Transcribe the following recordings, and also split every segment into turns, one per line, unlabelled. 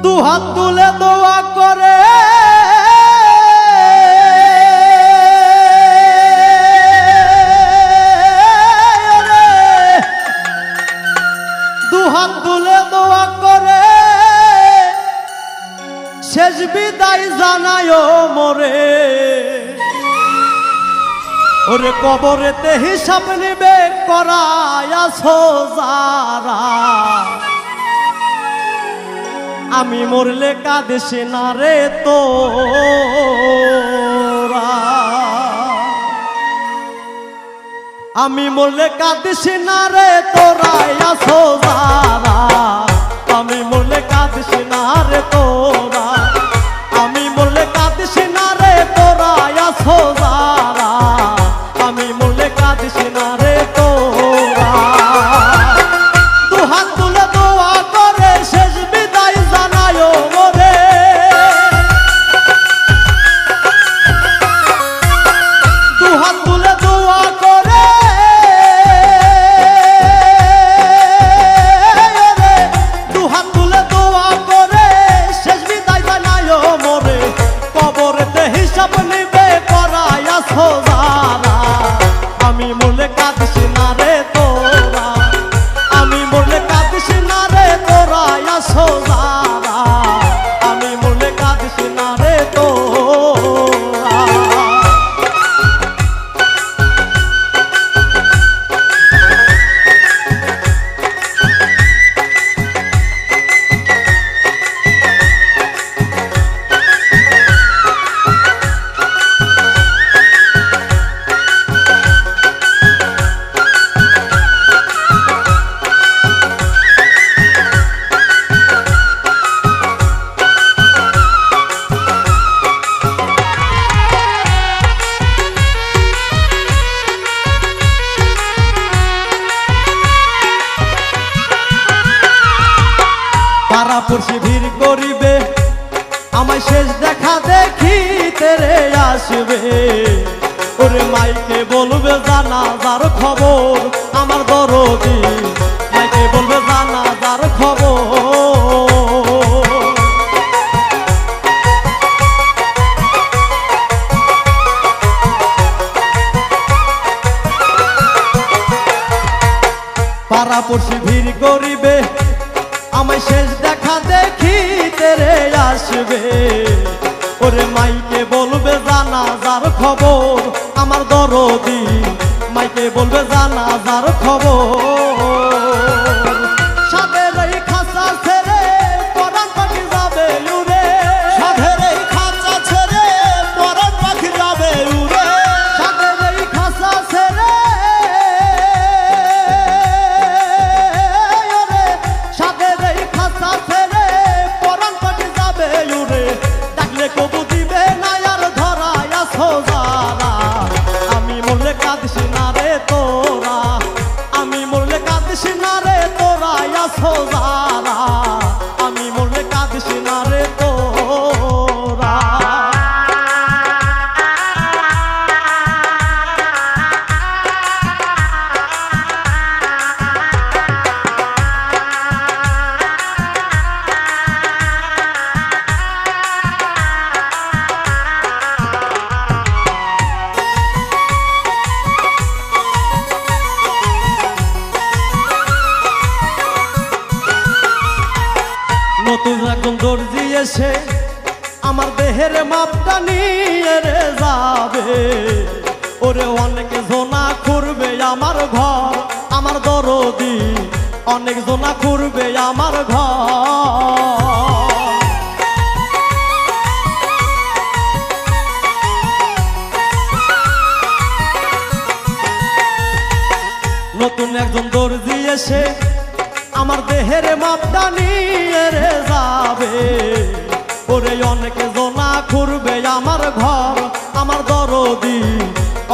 দুহাত তুলে দোয়া করে দুহাত তুলে দোয়া করে শেষ বিদায় জানায় মোরে ওরে কবরেতে হিসাব নিবে করায়াছো যারা আমি মরলে কাঁদিস না রে তোরা আমি মরলে কাঁদিস না রে তোরা আছো যারা আমি মরলে কাঁদিস না রে তোরা আমি মরলে কাঁদিস না রে তোরা আছো যারা আমি মরলে কাঁদিস না রে তোরা দুহাত তুলে দোয়া করে শেষ বিদায় জানায় মোরে দুহাত তুলে দোয়া করে দুহাত তুলে দোয়া করে শেষ বিদায় জানায় মোরে কবরেতে হিসাব নিবে করায়াছো যারা আমি মরলে কাঁদিস না রে তোরা আমি মরলে কাঁদিস না রে তোরা আছো যারা আমি মরলে কাঁদিস না রে তোরা পাড়াপড়শি ভিড় করিবে আমায় শেষ দেখা দেখিতে রে আসবে ওরে মাইকে বলবে জানাজার খবর আমার দরদি মাইকে বলবে জানাজার খবর পাড়াপড়শি ভিড় করিবে আমায় শেষ দেখা দেখিতে রে আসবে ওরে মাইকে বলবে জানাজার খবর আমার দরদি মাইকে বলবে জানাজার খবর সাধের এই খাঁচা ছেড়ে পরাণ পাখি যাবে উড়ে
সাধের এই খাঁচা ছেড়ে পরাণ পাখি যাবে উড়ে
সাধের এই খাঁচা ছেড়ে সাধের এই খাঁচা ছেড়ে পরাণ পাখি যাবে উড়ে ডাকলে কবু দিবে না আর ধরায় আছো যারা আমি মরলে কাঁদিস না রে তোরা আমি মরলে কাঁদিস না রে তোরা আছো যারা আমি মরলে কাঁদিস না রে তোরা নতুন এখন দর্জি এসে আমার দেহের মাপটা নিয়ে রে যাবে ওরে অনেক জোনা খুঁড়বে আমার ঘর আমার দরদি অনেক জোনা খুঁড়বে আমার ঘর নতুন একজন দর্জি এসে আমার দেহের মাপটা নিয়ে রে যাবে ওরে অনেক জোনা খুঁড়বে আমার ঘর আমার দরদি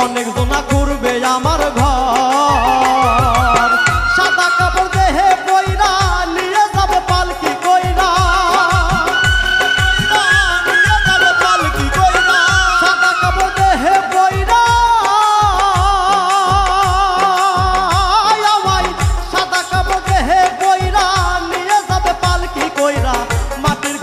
অনেক জোনা খুঁড়বে আমার ঘর সাদা কাপড় দেহে কইরা নিয়ে যাবে পালকি কইরা
নিয়ে যাবে পালকি কইরা
সাদা কাপড় দেহে কইরা আমায় সাদা কাপড় দেহে কইরা নিয়ে যাবে পালকি কইরা মাটির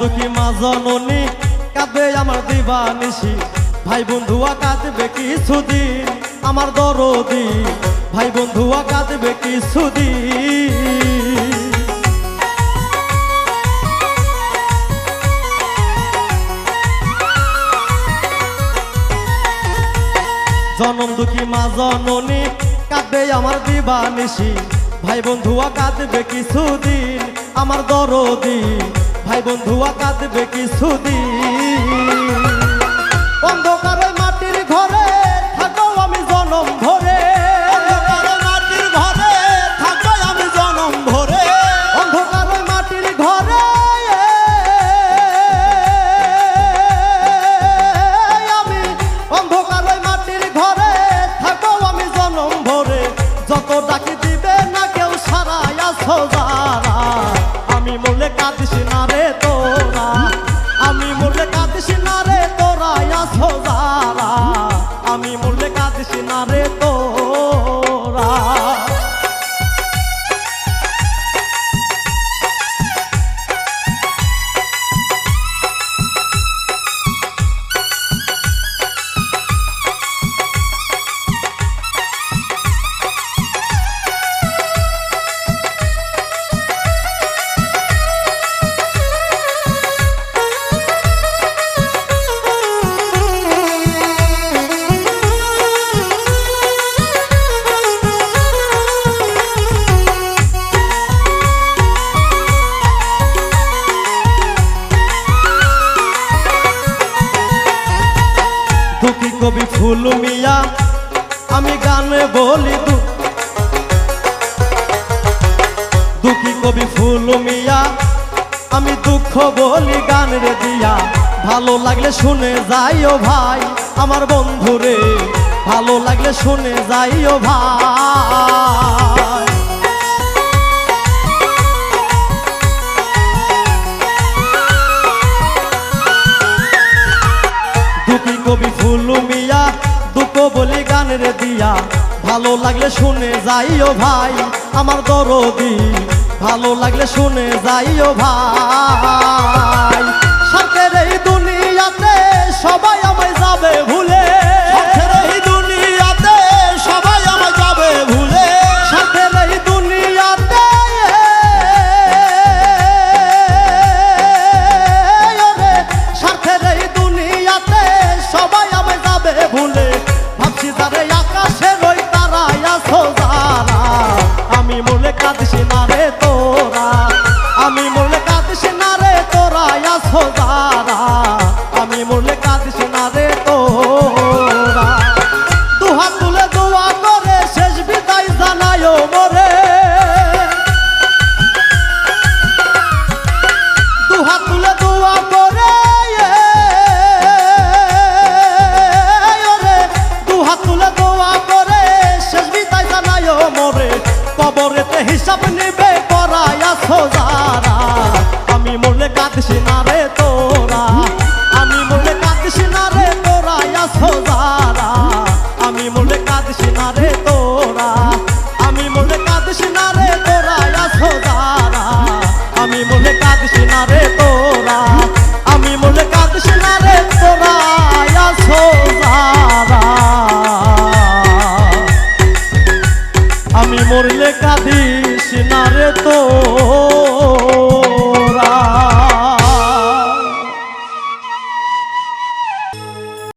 দুঃখী মা জননী কাঁদবে আমার দিবানিশি, ভাই বন্ধুয়া কাঁদবে কিছুদিন আমার দরদি, ভাই বন্ধুয়া কাঁদবে কিছুদিন। জনম দুঃখী মা জননী কাঁদবে আমার দিবানিশি, ভাই বন্ধুয়া কাঁদবে কিছুদিন আমার দরদি, ভাই বন্ধুয়া কাঁদবে কিছুদিন। অন্ধকারে মাটির ঘরে থাকো আমি জনম ভরে,
অন্ধকারে মাটির ঘরে থাকো আমি জনম ভরে,
অন্ধকারে মাটির ঘরে আমি, অন্ধকারে মাটির ঘরে থাকো আমি জনম ভরে, যত ডাকি দিবে না কেউ সারাই আছো যারা, আমি মরলে কাঁদিস না রে তোরা, আমি মরলে কাঁদিস না রে তোরা আছো যারা, আমি মরলে কাঁদিস না রে তোরা। দুঃখী কবি ফুল মিয়া আমি গানে বলি, দুঃখী কবি ফুল মিয়া আমি দুঃখ বলি গানের দিয়া, ভালো লাগলে শুনে যাইও ভাই আমার বন্ধু রে, ভালো লাগলে শুনে যাইও ভাই। দুঃখী কবি ফুল মিয়া দুঃখ বলি গানের দিয়া, ভালো লাগলে শুনে যাইও ভাই আমার দরদি, ভালো লাগলে শুনে যাইও ভাই। শান্তের এই দুনিয়াতে সবাই আমায় যাবে ভুলে,